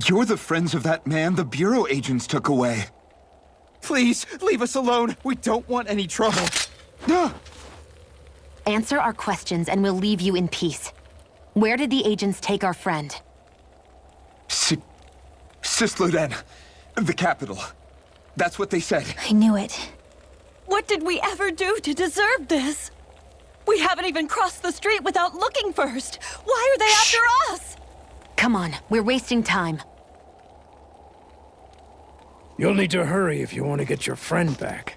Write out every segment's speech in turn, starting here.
You're the friends of that man the Bureau agents took away. Please, leave us alone. We don't want any trouble. Answer our questions and we'll leave you in peace. Where did the agents take our friend? Cisloden. The capital. That's what they said. I knew it. What did we ever do to deserve this? We haven't even crossed the street without looking first. Why are they after us? Come on, we're wasting time. You'll need to hurry if you want to get your friend back.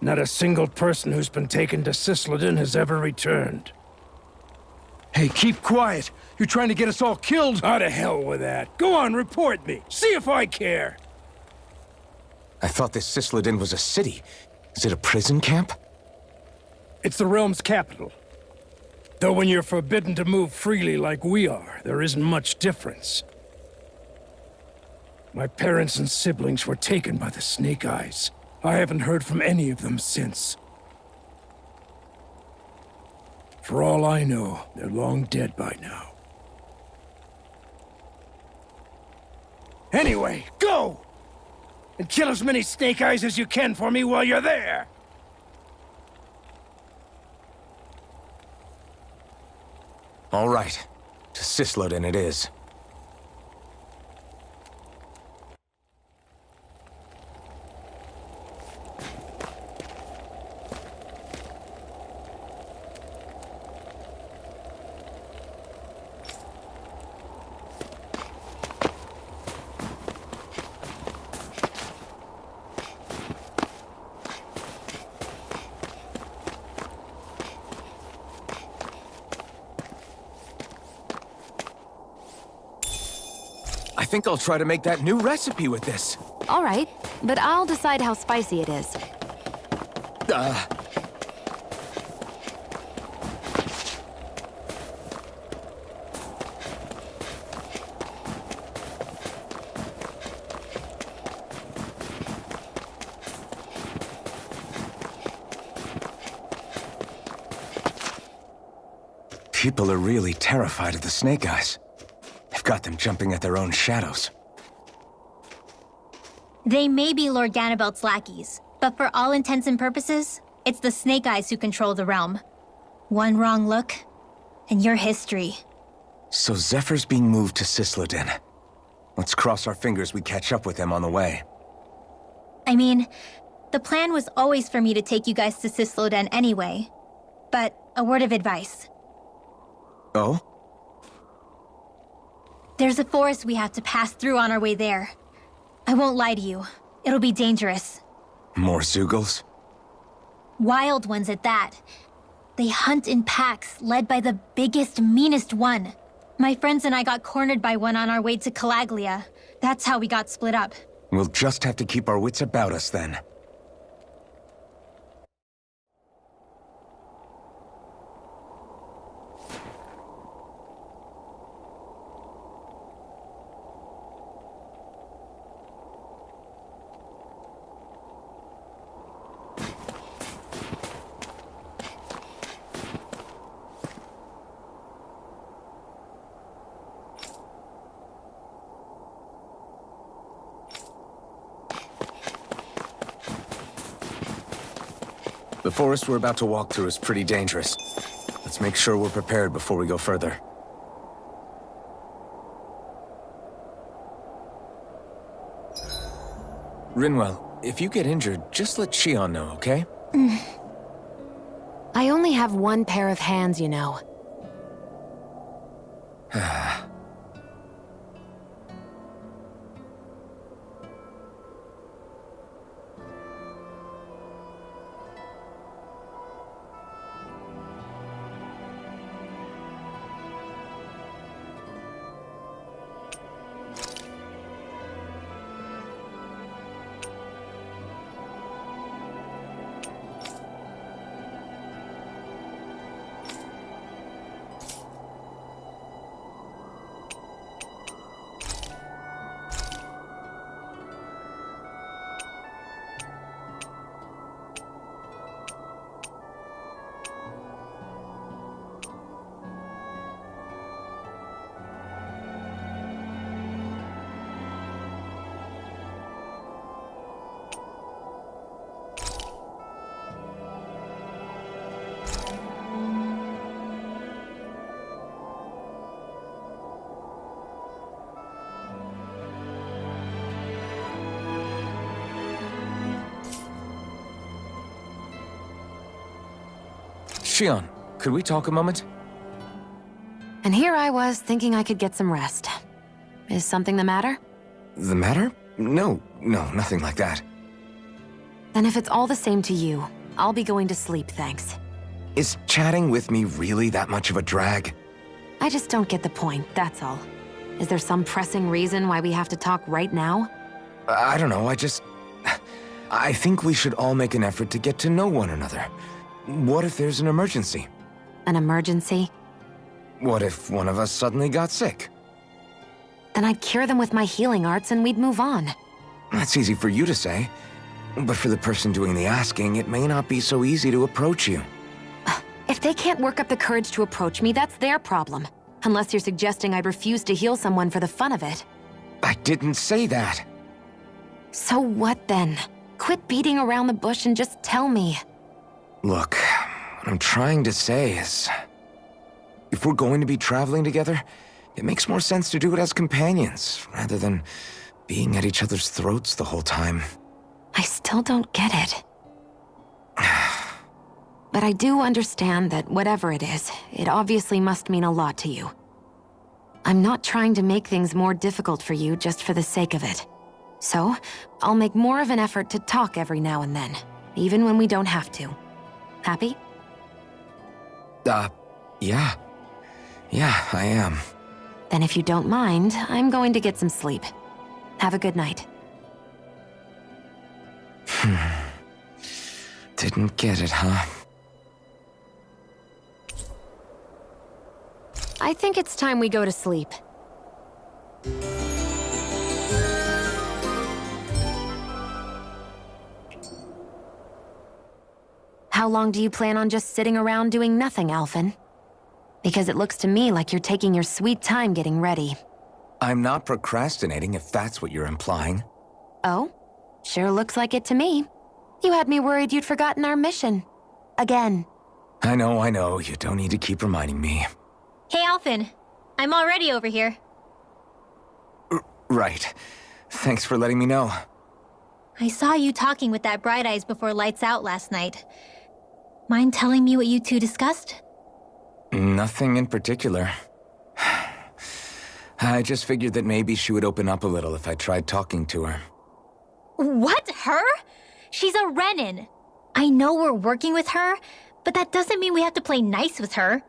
Not a single person who's been taken to Cisloden has ever returned. Hey, keep quiet. You're trying to get us all killed. How to hell with that. Go on, report me. See if I care. I thought this Cisloden was a city. Is it a prison camp? It's the realm's capital. Though when you're forbidden to move freely like we are, there isn't much difference. My parents and siblings were taken by the Snake Eyes. I haven't heard from any of them since. For all I know, they're long dead by now. Anyway, go! And kill as many Snake Eyes as you can for me while you're there! All right. To Cisloden it is. I think I'll try to make that new recipe with this. All right, but I'll decide how spicy it is. People are really terrified of the Snake Eyes. They've got them jumping at their own shadows. They may be Lord Ganabelt's lackeys, but for all intents and purposes, it's the Snake Eyes who control the realm. One wrong look, and your history. So Zephyr's being moved to Cisloden. Let's cross our fingers we catch up with him on the way. I mean, the plan was always for me to take you guys to Cisloden anyway. But a word of advice. Oh? There's a forest we have to pass through on our way there. I won't lie to you. It'll be dangerous. More Zeugles? Wild ones at that. They hunt in packs, led by the biggest, meanest one. My friends and I got cornered by one on our way to Calaglia. That's how we got split up. We'll just have to keep our wits about us then. The forest we're about to walk through is pretty dangerous. Let's make sure we're prepared before we go further. Rinwell, if you get injured, just let Shion know, okay? I only have one pair of hands, you know. Shion, could we talk a moment? And here I was thinking I could get some rest. Is something the matter? The matter? No, nothing like that. Then if it's all the same to you, I'll be going to sleep, thanks. Is chatting with me really that much of a drag? I just don't get the point, that's all. Is there some pressing reason why we have to talk right now? I don't know, I think we should all make an effort to get to know one another. What if there's an emergency? An emergency? What if one of us suddenly got sick? Then I'd cure them with my healing arts and we'd move on. That's easy for you to say. But for the person doing the asking, it may not be so easy to approach you. If they can't work up the courage to approach me, that's their problem. Unless you're suggesting I'd refuse to heal someone for the fun of it. I didn't say that. So what then? Quit beating around the bush and just tell me. Look, what I'm trying to say is... if we're going to be traveling together, it makes more sense to do it as companions, rather than being at each other's throats the whole time. I still don't get it. But I do understand that whatever it is, it obviously must mean a lot to you. I'm not trying to make things more difficult for you just for the sake of it. So, I'll make more of an effort to talk every now and then, even when we don't have to. Happy? Yeah. Yeah, I am. Then if you don't mind, I'm going to get some sleep. Have a good night. Didn't get it, huh? I think it's time we go to sleep. How long do you plan on just sitting around doing nothing, Alphen? Because it looks to me like you're taking your sweet time getting ready. I'm not procrastinating, if that's what you're implying. Oh? Sure looks like it to me. You had me worried you'd forgotten our mission. Again. I know. You don't need to keep reminding me. Hey, Alphen. I'm already over here. Right. Thanks for letting me know. I saw you talking with that Bright Eyes before lights out last night. Mind telling me what you two discussed? Nothing in particular. I just figured that maybe she would open up a little if I tried talking to her. What? Her? She's a Renin. I know we're working with her, but that doesn't mean we have to play nice with her.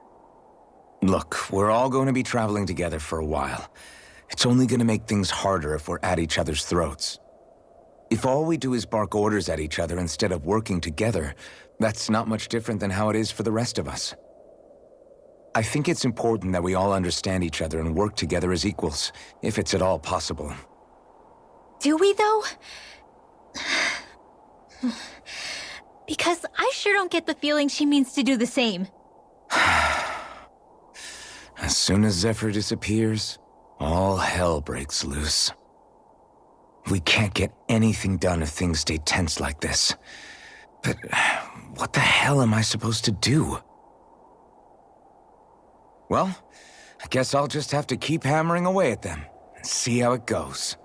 Look, we're all going to be traveling together for a while. It's only going to make things harder if we're at each other's throats. If all we do is bark orders at each other instead of working together, that's not much different than how it is for the rest of us. I think it's important that we all understand each other and work together as equals, if it's at all possible. Do we, though? Because I sure don't get the feeling she means to do the same. As soon as Zephyr disappears, all hell breaks loose. We can't get anything done if things stay tense like this. But what the hell am I supposed to do? Well, I guess I'll just have to keep hammering away at them and see how it goes.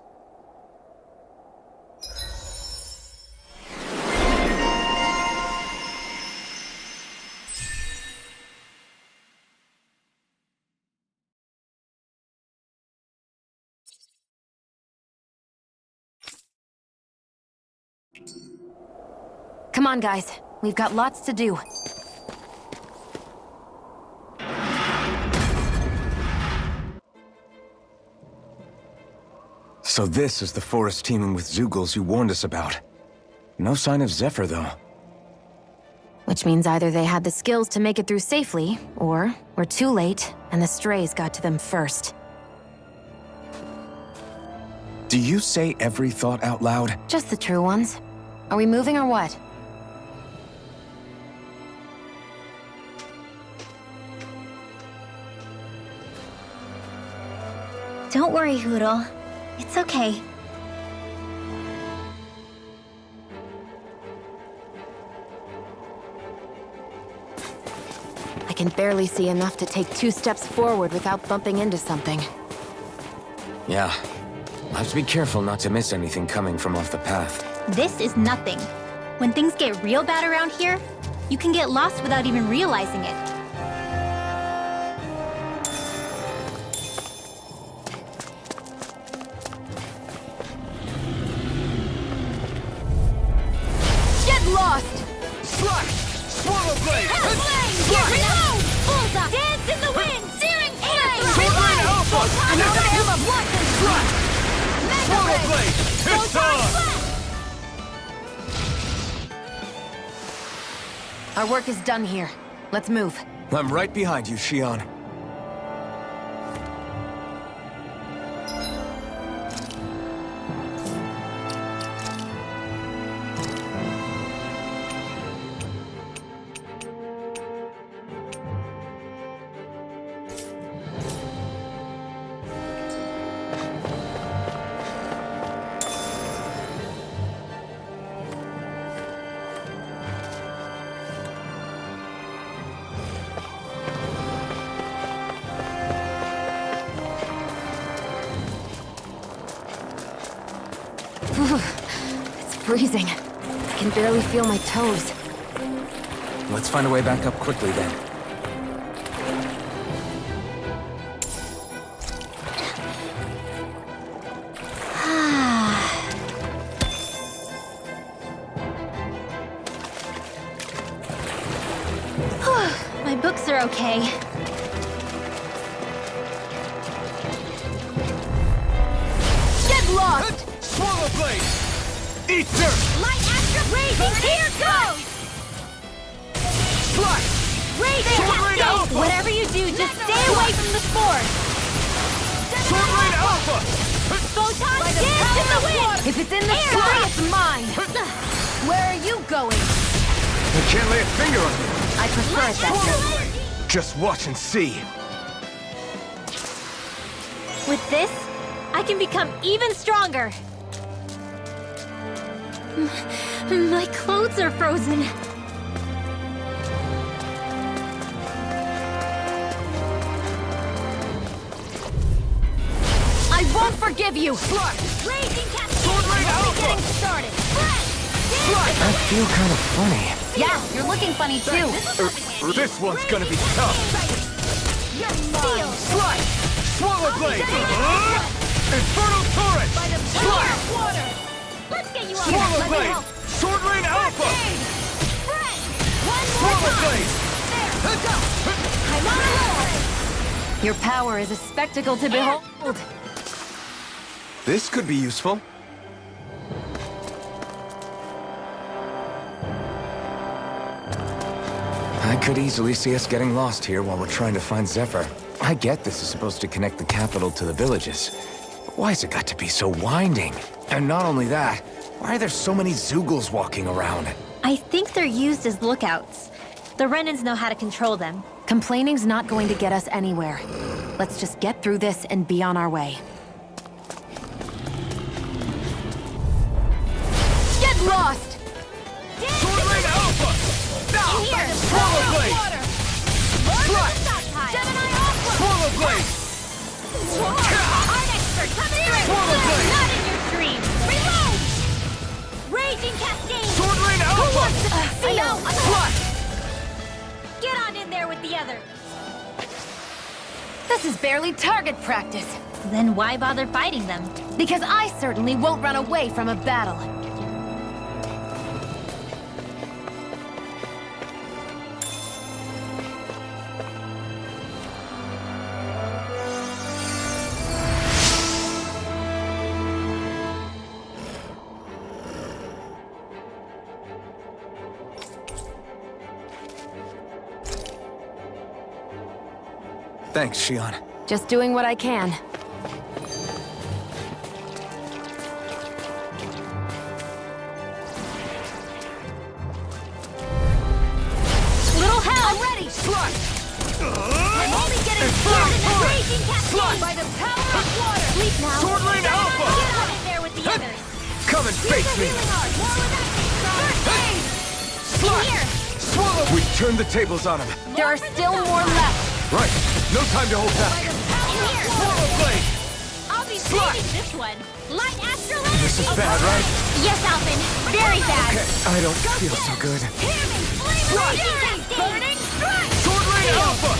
Come on, guys. We've got lots to do. So this is the forest teeming with Zeugles you warned us about. No sign of Zephyr, though. Which means either they had the skills to make it through safely, or we're too late, and the strays got to them first. Do you say every thought out loud? Just the true ones. Are we moving or what? Don't worry, Hoodle. It's okay. I can barely see enough to take 2 steps forward without bumping into something. Yeah. I'll have to be careful not to miss anything coming from off the path. This is nothing. When things get real bad around here, You can get lost without even realizing it. Get lost! Slash! Swallow blade! Reload! Bullseye! Dance in the wind! Searing flame! Swordman Alpha! Slash! Swallow blade! It's on! Our work is done here. Let's move. I'm right behind you, Shion. It's freezing. I can barely feel my toes. Let's find a way back up quickly then. My books are okay. Get lost! Swallow blade! Eat dirt! Light Astra Raging! Here goes! Slash! Raging Swordman Cascade! Alpha! Whatever you do, just stay away from the spores! Swordman Alpha! Photon dance in the wind! If it's in the sky, it's mine! Where are you going? I can't lay a finger on you. I prefer it that way. Just watch and see. With this, I can become even stronger. My clothes are frozen. I won't forgive you! Raging Cascade! Swordman Only Alpha! getting started! I feel kind of funny. Yeah, you're looking funny too. This one's gonna be tough. Steel! Slash! Swallow blade! Infernal torrent! Slash! Water! Let's get you up! Swallow Let me blade! help. Sword rain alpha! Friend! One more Swallow time! blade! I'm on a roll! Your power is a spectacle to behold. This could be useful. I could easily see us getting lost here while we're trying to find Zephyr. I get this is supposed to connect the capital to the villages. But why's it got to be so winding? And not only that, why are there so many Zoogles walking around? I think they're used as lookouts. The Renans know how to control them. Complaining's not going to get us anywhere. Let's just get through this and be on our way. Get lost! Sword rain alpha! Here! Swallow blade! Slash! Gemini Aqua! Swallow blade! Art expert coming through! Swallow blade! Not in your dreams! Reload! Raging Cascade! Sword rain alpha! I know! Slash! Get on in there with the others! This is barely target practice. Then why bother fighting them? Because I certainly won't run away from a battle. Thanks, Shion. Just doing what I can. Little help! I'm ready! Slash! I'm only getting Infernal started! torrent! Raging Cascade! By the power of water! Sleep now! Sword rain Get alpha! on in there with the others! Come and face me! Slash! Swallow! We turned the tables on him. There are still more left. Right. No time to hold back. Swallow blade! I'll be Maybe this one. Light astral energy! This is bad, right? Yes, Alvin. Very bad. I don't feel so good. Hear me! Flame raging cascade! Burning strike! Sword Rain Alpha!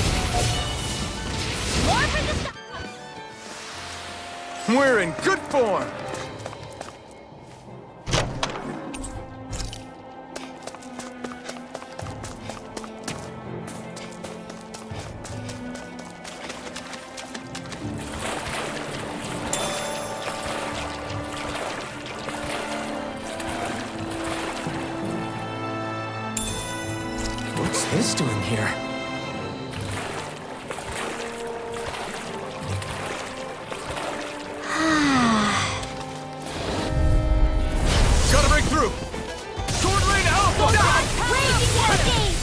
More for the We're in good form! What's this doing here? Gotta break through! Sword Rain Alpha! raging cascade!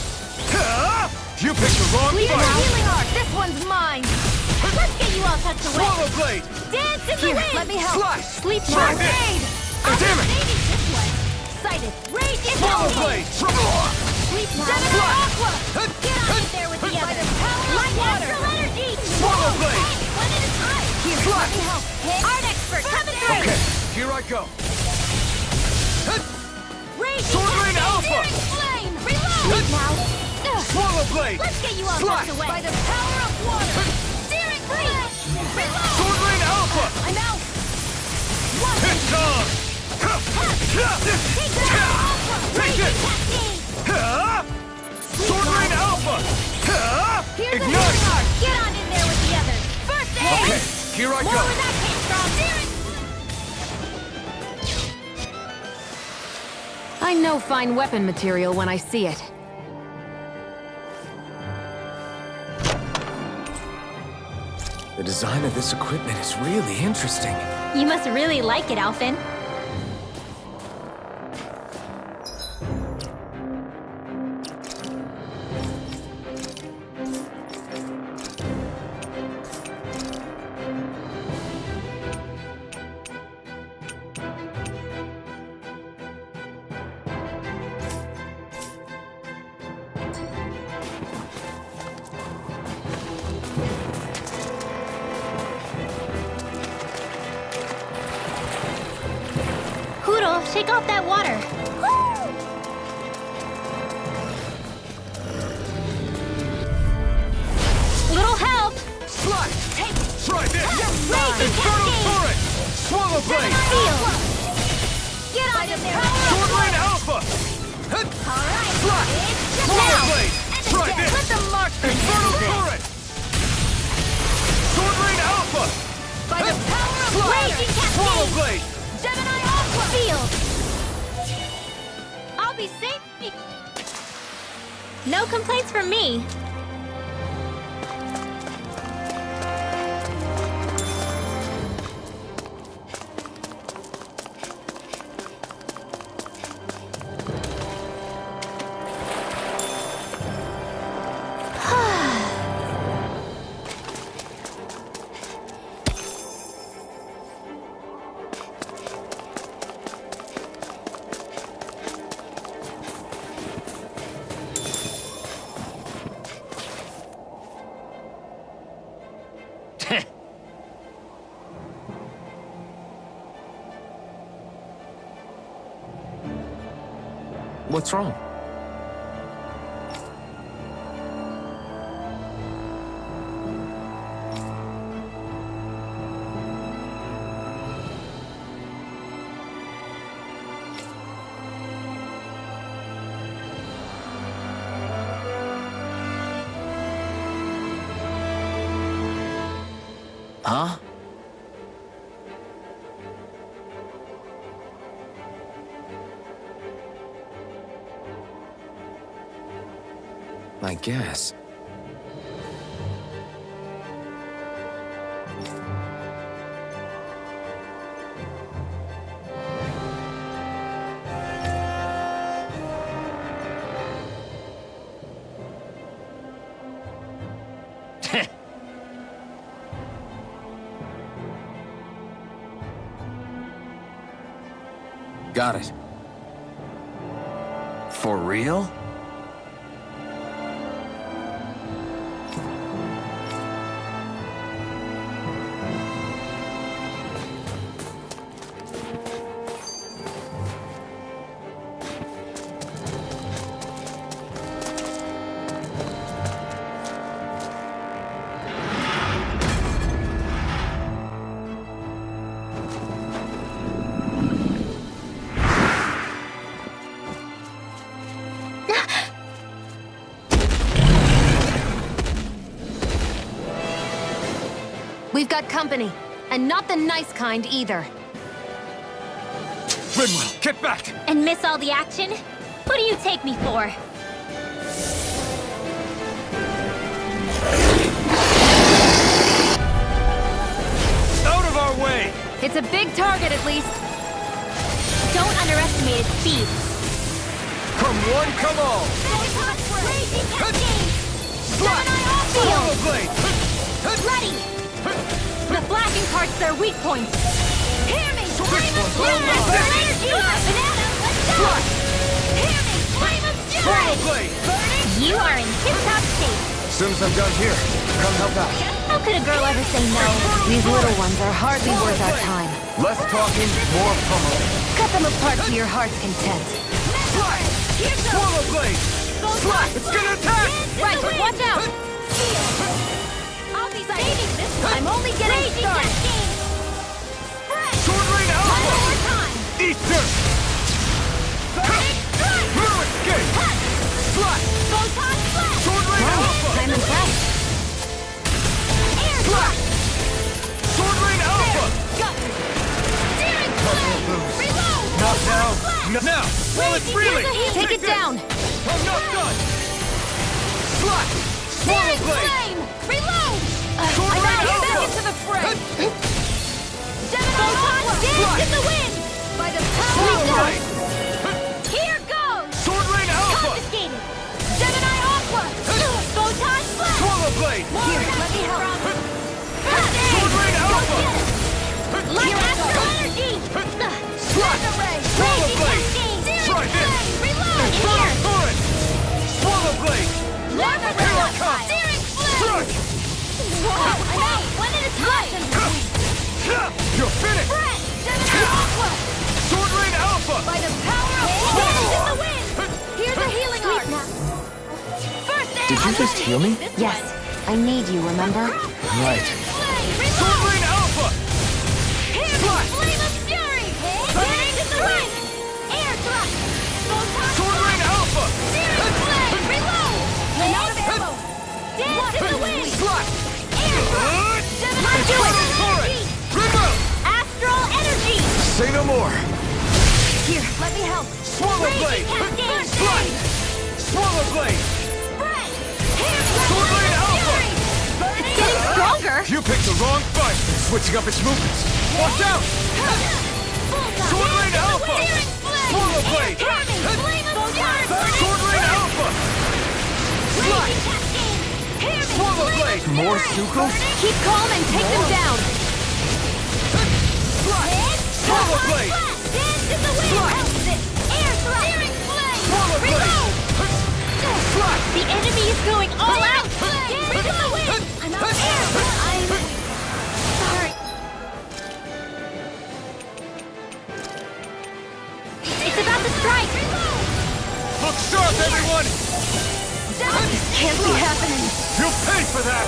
You picked the wrong Leave the fight! healing arc. This one's mine. Let's get you all tucked away. Swallow Blade! Dance in the wind. Let me help. Slash! Sleep Try shot. this! Oh, damn it! Maybe this one. Sighted. Raging Swallow cascade. Blade! Sleep Gemini Aqua. Get on in there with the others. Light astral energy. Swallow Blade! Hey, one at a time. Here, let me help. Art expert, coming through. Okay, here I go. Raging Sword Rain cascade. Alpha. Searing flame. Reload. Now. Swallow Blade! Let's get you all Slash! tucked away. By the power of water. Searing flame. Reload. Sword Rain Alpha! I'm out. One. It's on! Take that Alpha. Take Raging it! cascade. Sword Rain Alpha! Here's the Ignite! healing arc. Get on in there with the others. First aid. Okay, here I More go. where that came from. I know fine weapon material when I see it. The design of this equipment is really interesting. You must really like it, Alvin. Poodle, shake off that water. Little help. Slash! Take Try this! Raging Infernal cascade. Torrent! Swallow Blade! Seal. Get on in there. Sword Rain Alpha! All right. Slash! It's just Swallow now. Blade! And Try again. this! Let the marksman Infernal handle this. Torrent! Sword Rain Alpha! By the power of Slash! Raging Swallow cascade. Blade! Gemini Aqua. Field. I'll be safe. No complaints from me. What's wrong? Huh? I guess. Got it. For real? got company. And not the nice kind either. Rinwell, get back! And miss all the action? Who do you take me for? Out of our way! It's a big target, at least. Don't underestimate its speed. Come one, come all! Raging cascade! Slap! Swallow blade! Ready! The flashing part's their weak point. Hear me! Switch Flame of one, fury! swallow blade! Energy! Banana, let's go! Slap! Hear me! Flame of Swallow fury! blade! You are in tip-top shape. As soon as I'm done here, come help out. How could a girl ever say no? These little ones are hardly worth our time. Less talking, more pummeling. Cut them apart to your heart's content. Slap! Swallow blade! Slap! It's gonna attack! Right, watch out! I'll be saving this one. I'm only getting started. Sword rain One alpha! more time. Eat dirt! No escape! Slap! Photon flash. Sword rain alpha! I'm impressed. Air Slap! Sword rain alpha! Steering flame. Reload. Not now! Not now! While it's reeling! Take it down. I'm not done! Slap! Swallow Steering blade! flame. Reload. Sword rain Get back alpha! into the fray. Photon dance in the wind. By the power Swallow of blade! Here goes. Sword rain alpha! Confiscated. Gemini Aqua. Photon flash. Swallow blade! Here, let me help. Sword rain alpha! Light astral energy. Slap! Swallow blade! Try this! Reload. Swallow Here. current! Swallow blade! Lava Here I come! Steering flame. Strike! Whoa, one at a time. You're finished! Fred, Gemini Aqua. Sword rain alpha! By the power of winds in the wind. Here's a healing art. First aid. Did you just heal me? Yes, I need you, remember? Right. Sword rain alpha! Here's Slap! flame of fury. Winds in the wind. Air thrust. Photon Sword rain alpha! Steering flame. Reload. Run out of ammo. Dance in the wind. Slap! Air thrust. Gemini Swallow Aqua. current! Remote! Astral energy. Say no more. Here, let me help. Swallow blade! Cascade. Slap! Swallow blade! Fred. Here's Sword rain alpha! fury. Getting stronger? You picked the wrong fight! Switching up its movements! Watch out! Sword rain alpha! Swallow blade! Sword rain alpha! Slap! Swallow blade! More Sucrose? Keep calm and take them down. Slap! Swallow blade! Swallow blade! Slap! The enemy is going all out! I'm out of air! I'm sorry. It's about to strike! Look sharp, everyone! This can't be happening. You'll pay for that!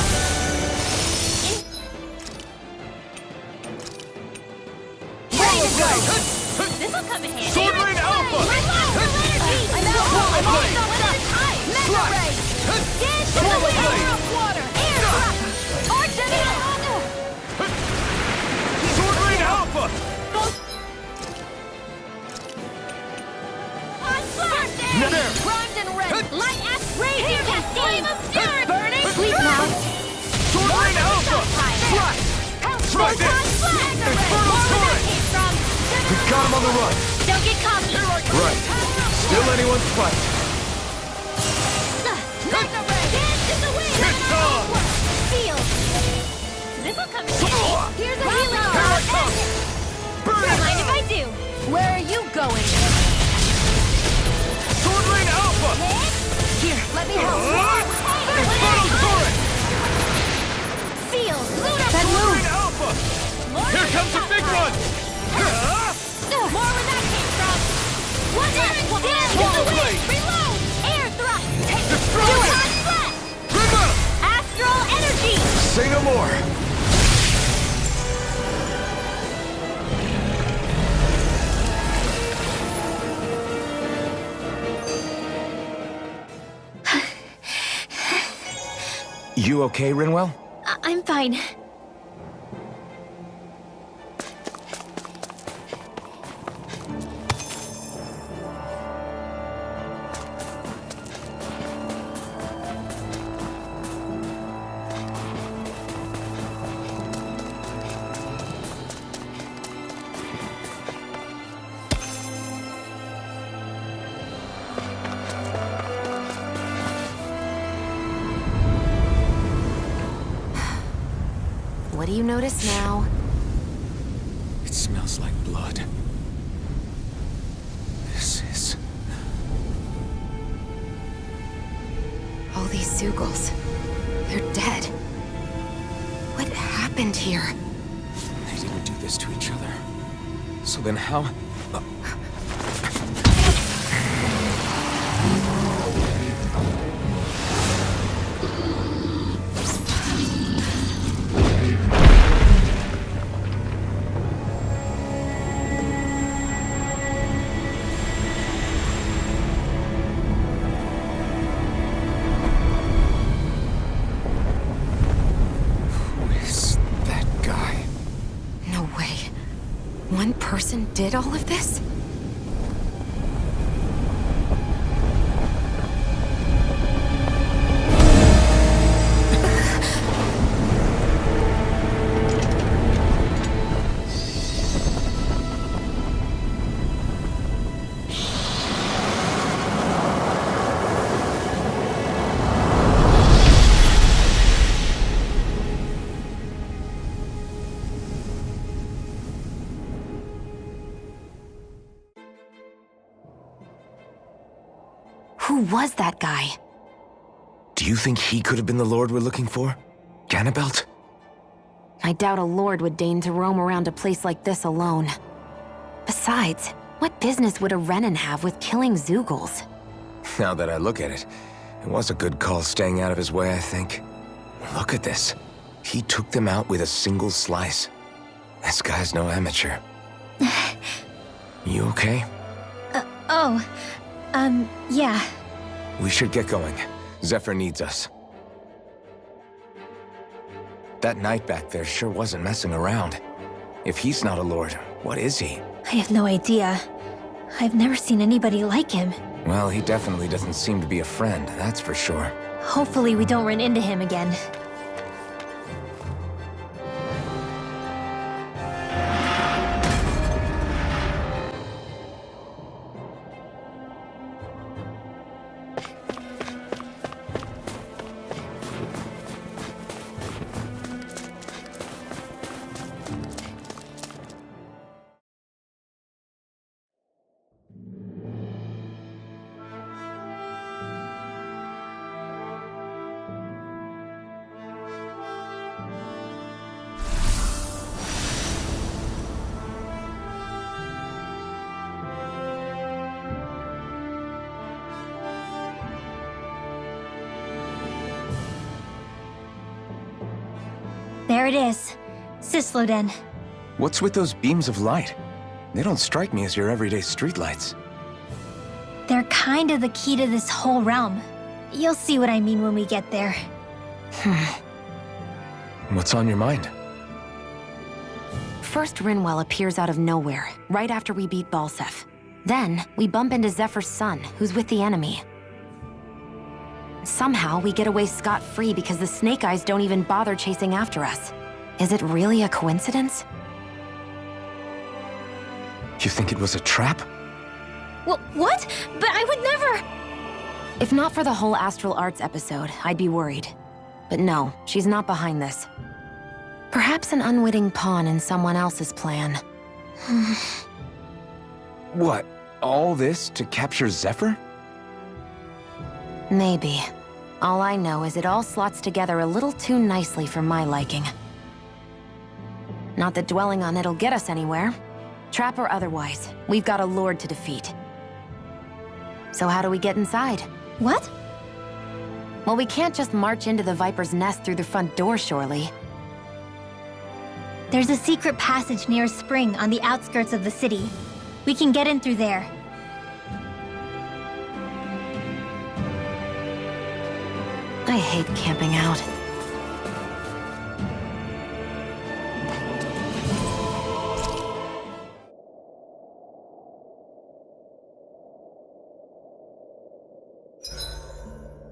Swallow blade! This'll come in handy. Sword rain alpha! I'm out! Swallow I'm blade! also at a time! Mega Slap! ray! Dance in the Swallow wind! blade! Water! Air thrust! Archangel! Sword rain alpha! There! Primed and red! Light ash raging cascade! Fury! Burning! Sleep now. Sword rain alpha! Slap! Try this! Infernal torrent! We got him on the run. Don't get cocky! Here I come! Right. Still anyone's fight. Mega ray! Dance in the wind! It's on! Feel! This'll come in handy! Here's a healing Here I art! come! Burn Don't mind it! if I do! Where are you going? Sword rain alpha! Here, let me help. Infernal torrent! Feel! Lunar That Sword move. rain alpha! Here comes the big one! More where that came from! One left! Dance in the Swallow wind! blade! Reload! Air thrust! Destroy it! Photon flash! Remote! Astral energy! Say no more. You okay, Rinwell? I'm fine. what do you notice now? It smells like blood. This is... All these Zeugles, they're dead. What happened here? They didn't do this to each other. So then how... One person did all of this? Who was that guy? Do you think he could have been the Lord we're looking for? Ganabelt? I doubt a lord would deign to roam around a place like this alone. Besides, what business would a Renan have with killing Zeugles? Now that I look at it, it was a good call staying out of his way, I think. Look at this. He took them out with a single slice. This guy's no amateur. You okay? Yeah. We should get going. Zephyr needs us. That knight back there sure wasn't messing around. If he's not a lord, what is he? I have no idea. I've never seen anybody like him. Well, he definitely doesn't seem to be a friend, that's for sure. Hopefully we don't run into him again. There it is. Sisloden. What's with those beams of light? They don't strike me as your everyday streetlights. They're kind of the key to this whole realm. You'll see what I mean when we get there. What's on your mind? First, Rinwell appears out of nowhere, right after we beat Balsef. Then, we bump into Zephyr's son, who's with the enemy. Somehow, we get away scot-free because the Snake Eyes don't even bother chasing after us. Is it really a coincidence? You think it was a trap? What? But I would never... If not for the whole Astral Arts episode, I'd be worried. But no, she's not behind this. Perhaps an unwitting pawn in someone else's plan. What? All this to capture Zephyr? Maybe. All I know is it all slots together a little too nicely for my liking. Not that dwelling on it'll get us anywhere. Trap or otherwise, we've got a lord to defeat. So how do we get inside? What? Well, we can't just march into the Viper's nest through the front door, surely. There's a secret passage near a spring on the outskirts of the city. We can get in through there. I hate camping out.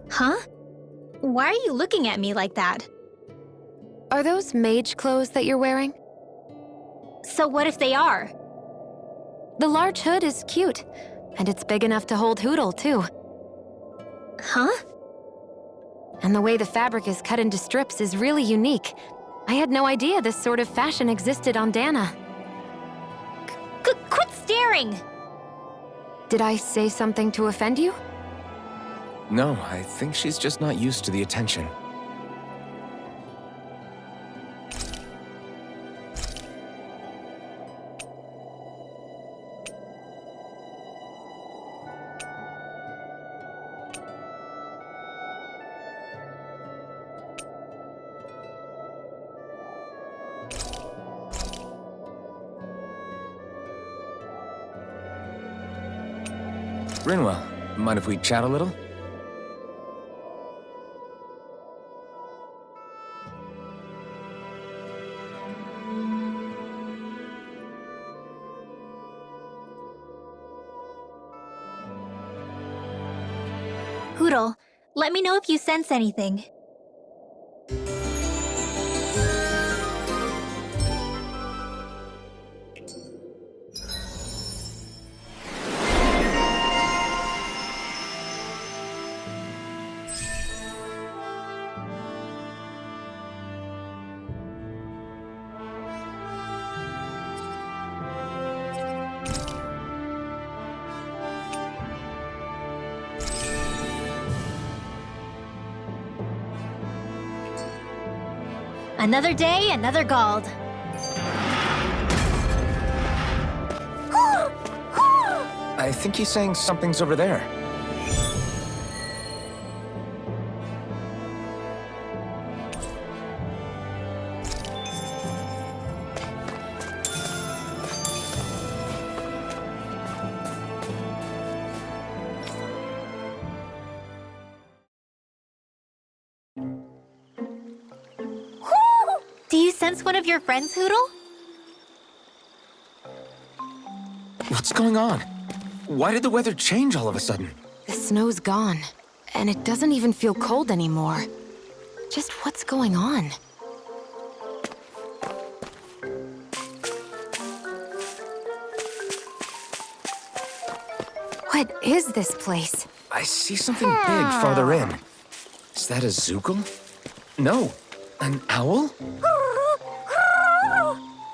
Huh? Why are you looking at me like that? Are those mage clothes that you're wearing? So what if they are? The large hood is cute, and it's big enough to hold Hootle, too. Huh? And the way the fabric is cut into strips is really unique. I had no idea this sort of fashion existed on Dana. Quit staring! Did I say something to offend you? No, I think she's just not used to the attention. Rinwell, mind if we chat a little? Hoodle, let me know if you sense anything. Another day, another Gald. I think he's saying something's over there. Do you sense one of your friends, Hoodle? What's going on? Why did the weather change all of a sudden? The snow's gone, and it doesn't even feel cold anymore. Just what's going on? What is this place? I see something big farther in. Is that a Zookle? No, an owl?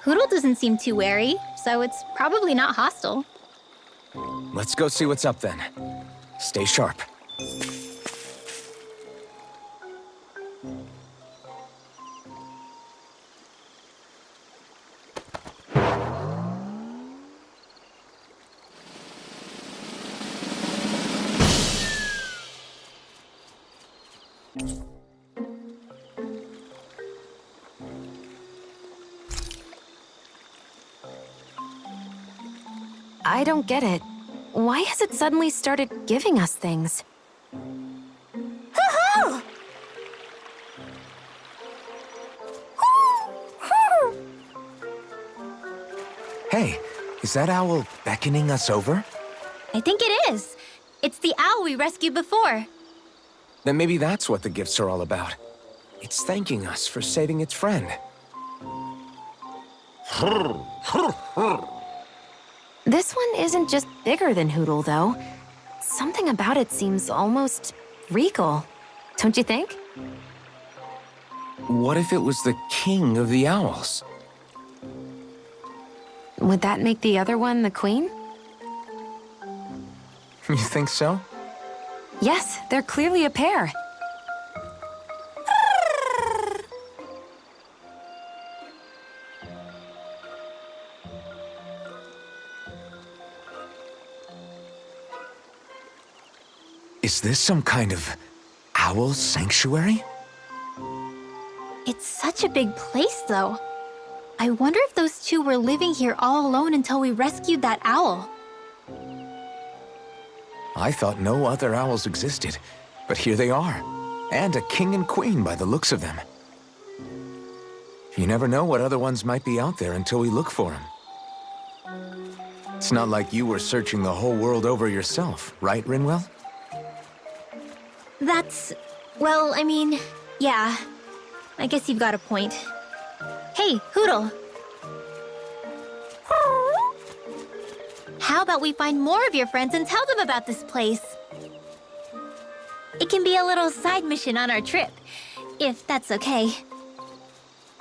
Hoodle doesn't seem too wary, so it's probably not hostile. Let's go see what's up then. Stay sharp. I don't get it. Why has it suddenly started giving us things? Hey, is that owl beckoning us over? I think it is. It's the owl we rescued before. Then maybe that's what the gifts are all about. It's thanking us for saving its friend. This one isn't just bigger than Hoodle, though. Something about it seems almost regal, don't you think? What if it was the king of the owls? Would that make the other one the queen? You think so? Yes, they're clearly a pair. Is this some kind of owl sanctuary? It's such a big place, though. I wonder if those two were living here all alone until we rescued that owl. I thought no other owls existed, but here they are. And a king and queen by the looks of them. You never know what other ones might be out there until we look for them. It's not like you were searching the whole world over yourself, right, Rinwell? That's... well, I mean, yeah. I guess you've got a point. Hey, Hoodle. How about we find more of your friends and tell them about this place? It can be a little side mission on our trip, if that's okay.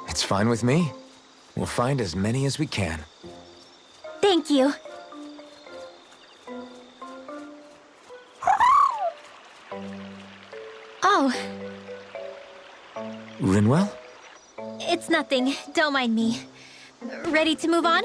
It's fine with me. We'll find as many as we can. Thank you. Oh, Rinwell? it's nothing. Don't mind me. Ready to move on?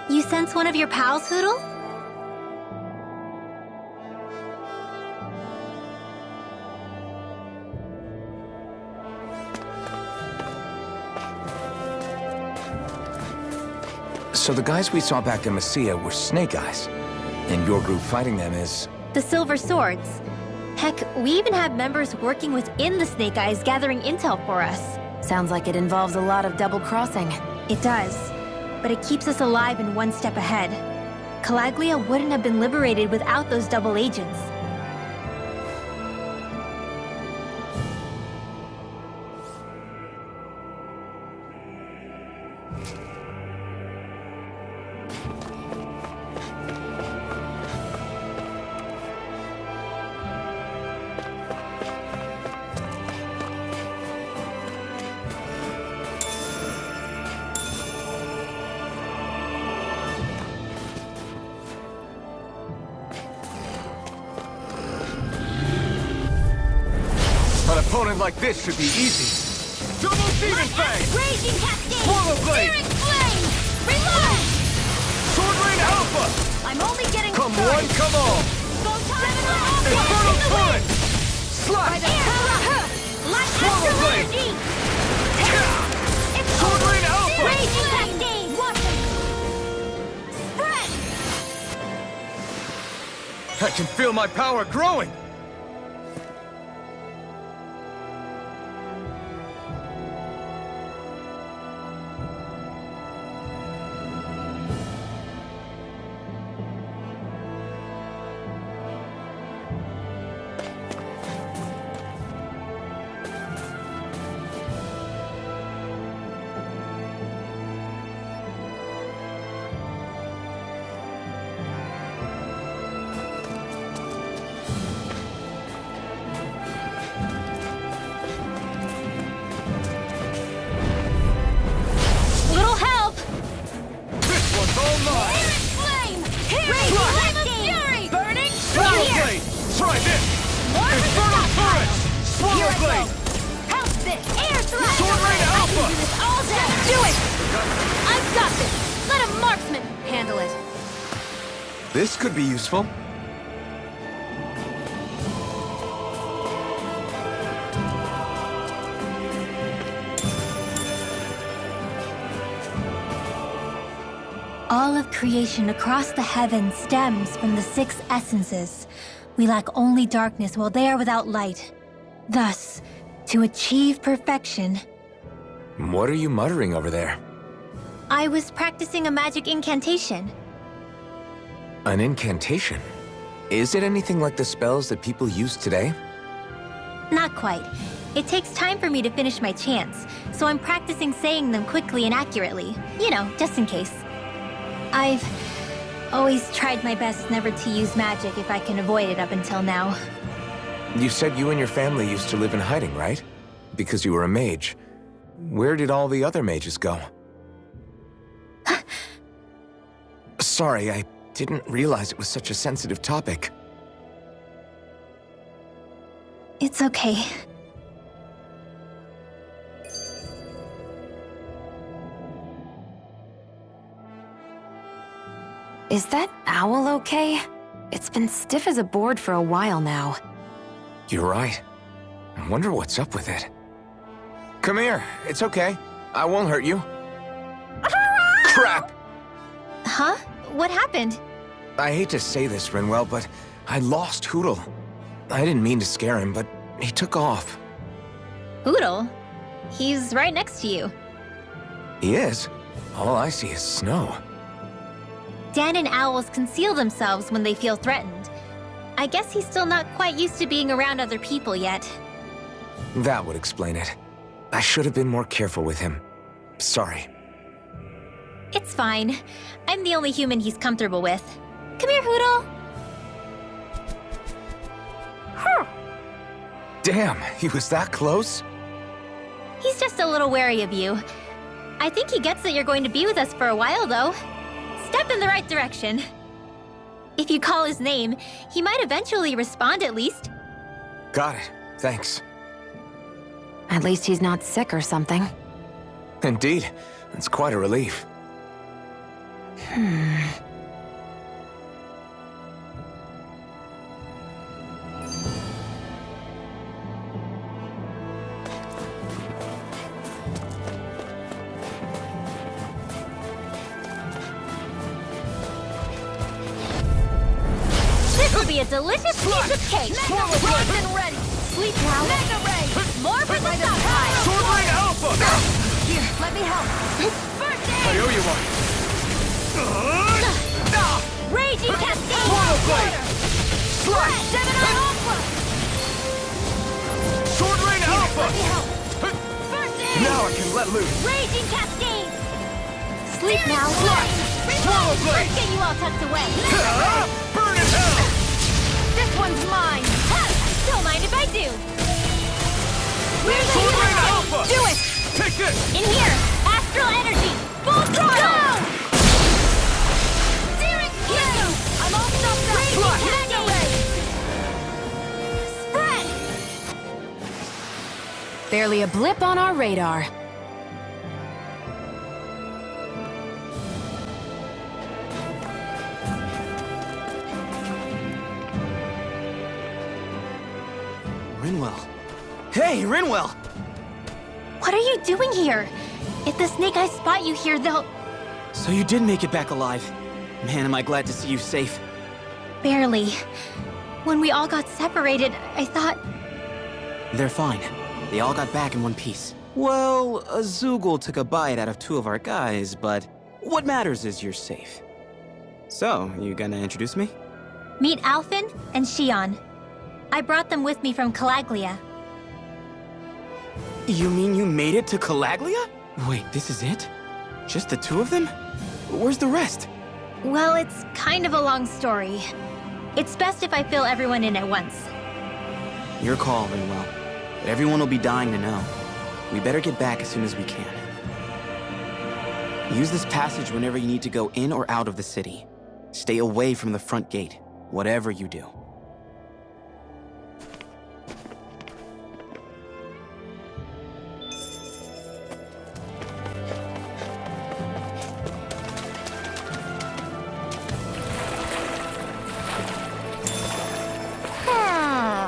You sense one of your pals, Hoodle? So the guys we saw back in Messia were Snake Eyes, and your group fighting them is... The Silver Swords. Heck, we even have members working within the Snake Eyes gathering intel for us. Sounds like it involves a lot of double-crossing. It does, but it keeps us alive and one step ahead. Calaglia wouldn't have been liberated without those double agents. An opponent like this should be easy. Double Demon Fang! Raging Cascade! Swallow Blade! Searing Flame! Reload! Sword Rain Alpha! I'm only getting Come started. one, come all! Infernal Torrent! Slash! Swallow Blade! Sword Rain Alpha! Raging Cascade! Watch it! Spread! I can feel my power growing! Little help! This one's all mine! Flame! Raging Flame of Fury! Burning Swallow Blade! Try this! Infernal Torrent! Swallow Blade! Help this! Air thrust! Sword Rain Alpha! Do this all day! Do it! I've got this! Let a marksman handle it! This could be useful. All of creation across the heavens stems from the 6 essences. We lack only darkness while they are without light. Thus, to achieve perfection, What are you muttering over there? I was practicing a magic incantation. An incantation? Is it anything like the spells that people use today? Not quite. It takes time for me to finish my chants, so I'm practicing saying them quickly and accurately. You know, just in case. I've always tried my best never to use magic if I can avoid it up until now. You said you and your family used to live in hiding, right? Because you were a mage. Where did all the other mages go? Sorry, I didn't realize it was such a sensitive topic. It's okay. Is that owl okay? It's been stiff as a board for a while now. You're right. I wonder what's up with it. Come here. It's okay. I won't hurt you. Crap! Huh? What happened? I hate to say this, Rinwell, but I lost Hootle. I didn't mean to scare him, but he took off. Hootle? He's right next to you. He is? All I see is snow. Dan and owls conceal themselves when they feel threatened. I guess he's still not quite used to being around other people yet. That would explain it. I should have been more careful with him. Sorry. It's fine. I'm the only human he's comfortable with. Come here, Hootle. Damn, he was that close? He's just a little wary of you. I think he gets that you're going to be with us for a while, though. Step in the right direction. If you call his name, he might eventually respond at least. Got it. Thanks. At least he's not sick or something. Indeed. It's quite a relief. This will be a delicious piece of cake. Primed and ready. Sleep now. Mega Ray. More for the stockpile. Sword Rain Alpha! Here, let me help. First I aid. owe you one. Raging Cascade. Portal Blade! Slash. Gemini Alpha. Sword Rain Alpha! Let me help. First aid. Now I can let loose. Raging Cascade. Sleep now. Swallow Blade! Let's get you all tucked away. Burn in hell! This one's mine. Don't mind if I do. Where's the Sword Rain healer? Alpha! Do it. Take this! In here. Astral energy. Full throttle. Go! Steering cue. I'm all stuffed up. Flush. Mega ray. Spread. Barely a blip on our radar. Rinwell. Hey, Rinwell! What are you doing here? If the Snake Eyes spot you here, they'll... So you did make it back alive. Man, am I glad to see you safe. Barely. When we all got separated, I thought... They're fine. They all got back in one piece. Well, a Zoogle took a bite out of 2 of our guys, but what matters is you're safe. So, you gonna introduce me? Meet Alphen and Shion. I brought them with me from Calaglia. You mean you made it to Calaglia? Wait, this is it? Just the 2 of them? Where's the rest? Well, it's kind of a long story. It's best if I fill everyone in at once. Your call, Rinwell. But everyone will be dying to know. We better get back as soon as we can. Use this passage whenever you need to go in or out of the city. Stay away from the front gate, whatever you do.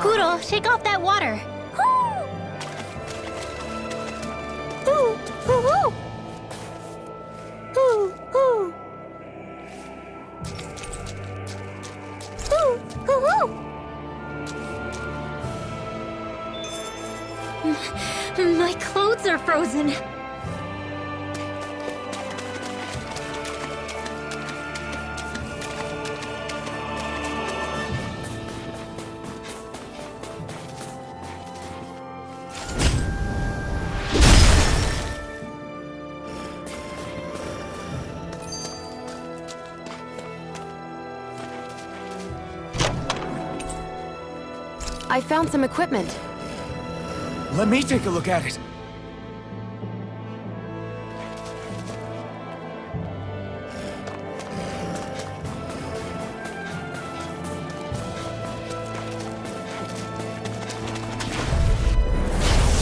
Poodle, shake off that water. Ooh, ooh, ooh. Ooh, ooh. Ooh, ooh, ooh. My clothes are frozen. I found some equipment. Let me take a look at it.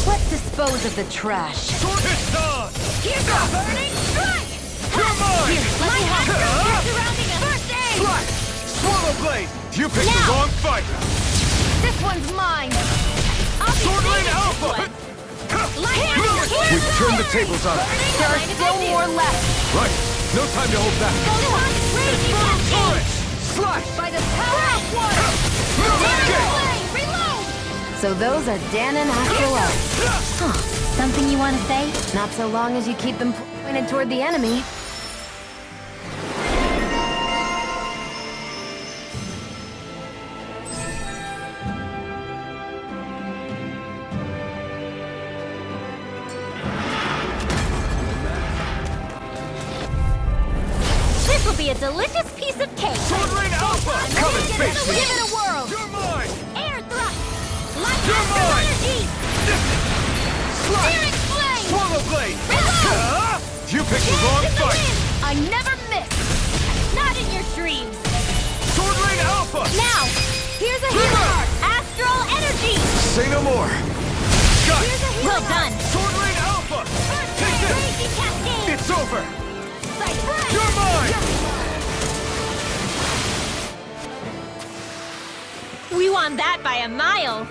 Let's dispose of the trash. It's on! Here's a burning strike! You're mine! Let me help. You're surrounding us. First aid! Slash! Swallow blade! You picked the Now! wrong fight! This one's mine. I'll be Sword Lane saving Alpha! this one. Lightning! We've turned the tables on it. There are still more left. Right! No time to hold back! Raging Bullet! cascade! Slash! By the power of one. Okay! Reload! So those are Dan and Astral Elves. Something you want to say? Not so long as you keep them pointed toward the enemy. This will be a delicious piece of cake. Sword Lane Alpha! Come and face me! Give it a whirl. You're mine! Air thrust. Light You're mine! energy. Slash! Spirit flame. Swallow blade! Reload! You picked the wrong In the fight! wind. I never miss. Not in your dreams. Sword Lane Alpha! Now, here's a healer. Astral energy. Say no more! Got Here's it! a healer. Well done. Sword Lane Alpha! Take this! Raging cascade. It's over! Sight. You're mine! We won that by a mile.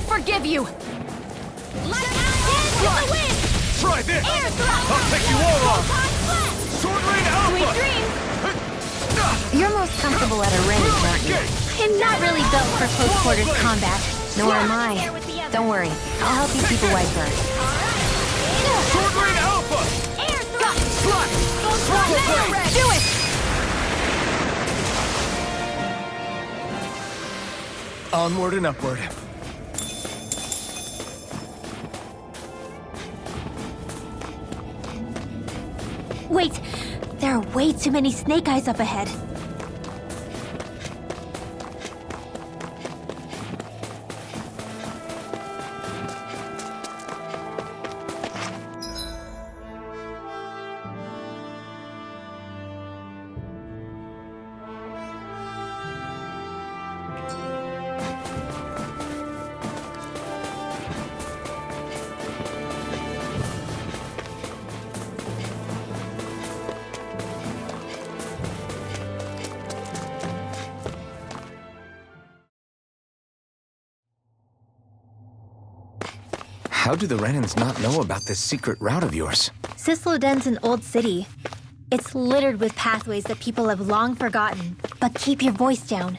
Forgive you! Try this! I'll take you all off! Sword Lane Alpha! You're most comfortable at a range, aren't you? I'm not really built for close quarters combat. Nor am I. Don't worry, I'll help you keep away first. Sword Lane Alpha! Slash! Swallow blade! Do it! Onward and upward. Wait, there are way too many snake eyes up ahead. How do the Renans not know about this secret route of yours? Cisloden's an old city. It's littered with pathways that people have long forgotten. But keep your voice down.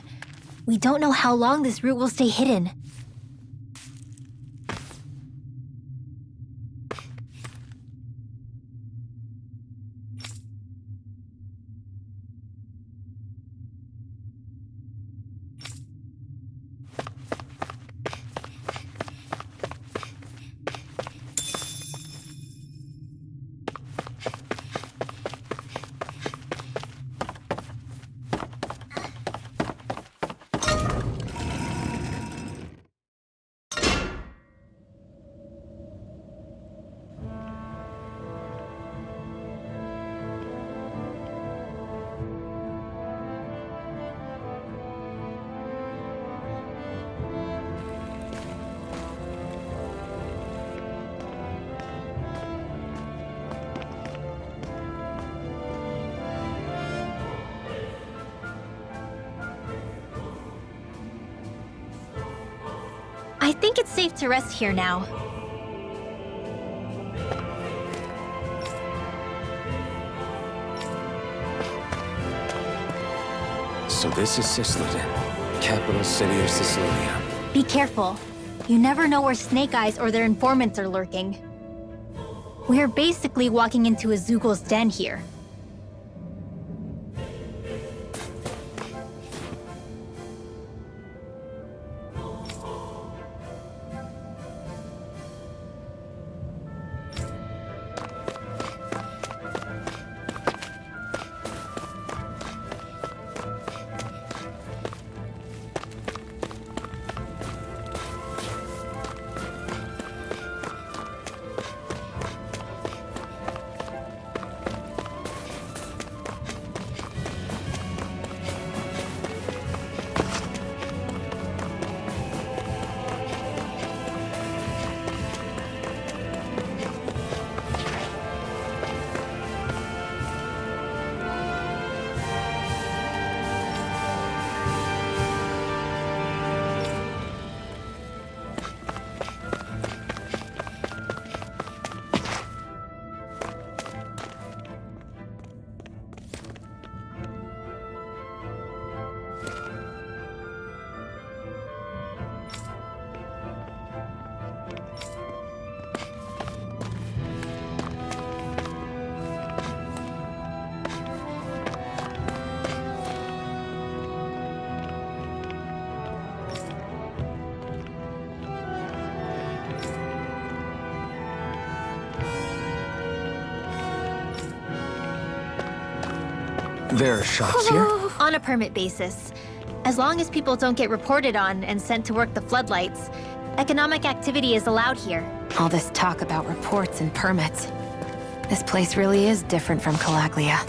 We don't know how long this route will stay hidden. I think it's safe to rest here now. So this is Cisloden, capital city of Sicilian. Be careful. You never know where Snake Eyes or their informants are lurking. We're basically walking into a Zoogl's den here. There are shops here? On a permit basis. As long as people don't get reported on and sent to work the floodlights, economic activity is allowed here. All this talk about reports and permits. This place really is different from Calaglia.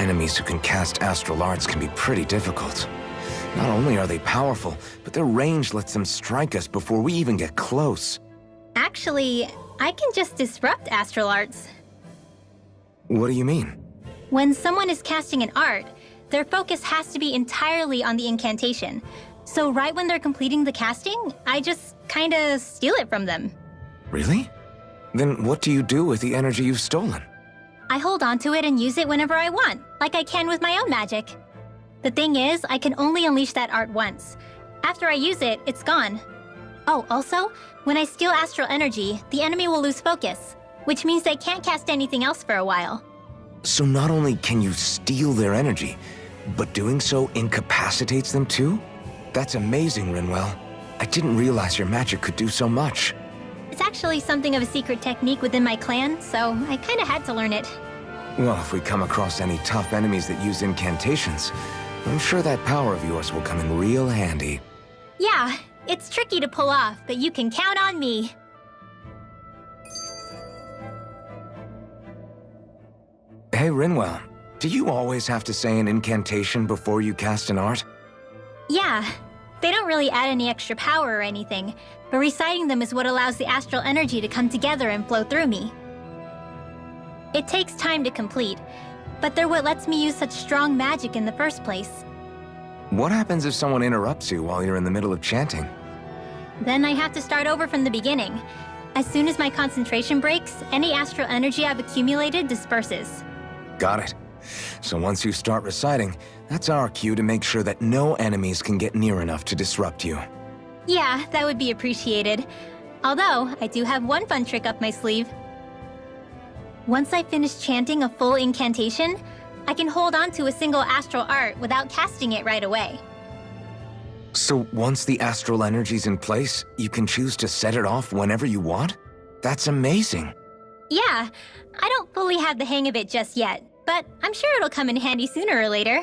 Enemies who can cast astral arts can be pretty difficult. Not only are they powerful, but their range lets them strike us before we even get close. Actually, I can just disrupt astral arts. What do you mean? When someone is casting an art, their focus has to be entirely on the incantation. So right when they're completing the casting, I just kinda steal it from them. Really? Then what do you do with the energy you've stolen? I hold on to it and use it whenever I want, like I can with my own magic. The thing is, I can only unleash that art once. After I use it, it's gone. Oh, also, when I steal astral energy, the enemy will lose focus, which means they can't cast anything else for a while. So not only can you steal their energy, but doing so incapacitates them too? That's amazing, Rinwell. I didn't realize your magic could do so much. It's actually something of a secret technique within my clan, so I kinda had to learn it. Well, if we come across any tough enemies that use incantations, I'm sure that power of yours will come in real handy. Yeah, it's tricky to pull off, but you can count on me. Hey, Rinwell, do you always have to say an incantation before you cast an art? Yeah, they don't really add any extra power or anything, but reciting them is what allows the astral energy to come together and flow through me. It takes time to complete, but they're what lets me use such strong magic in the first place. What happens if someone interrupts you while you're in the middle of chanting? Then I have to start over from the beginning. As soon as my concentration breaks, any astral energy I've accumulated disperses. Got it. So once you start reciting, that's our cue to make sure that no enemies can get near enough to disrupt you. Yeah, that would be appreciated. Although, I do have one fun trick up my sleeve. Once I finish chanting a full incantation, I can hold on to a single astral art without casting it right away. So once the astral energy's in place, you can choose to set it off whenever you want? That's amazing. Yeah, I don't fully have the hang of it just yet, but I'm sure it'll come in handy sooner or later.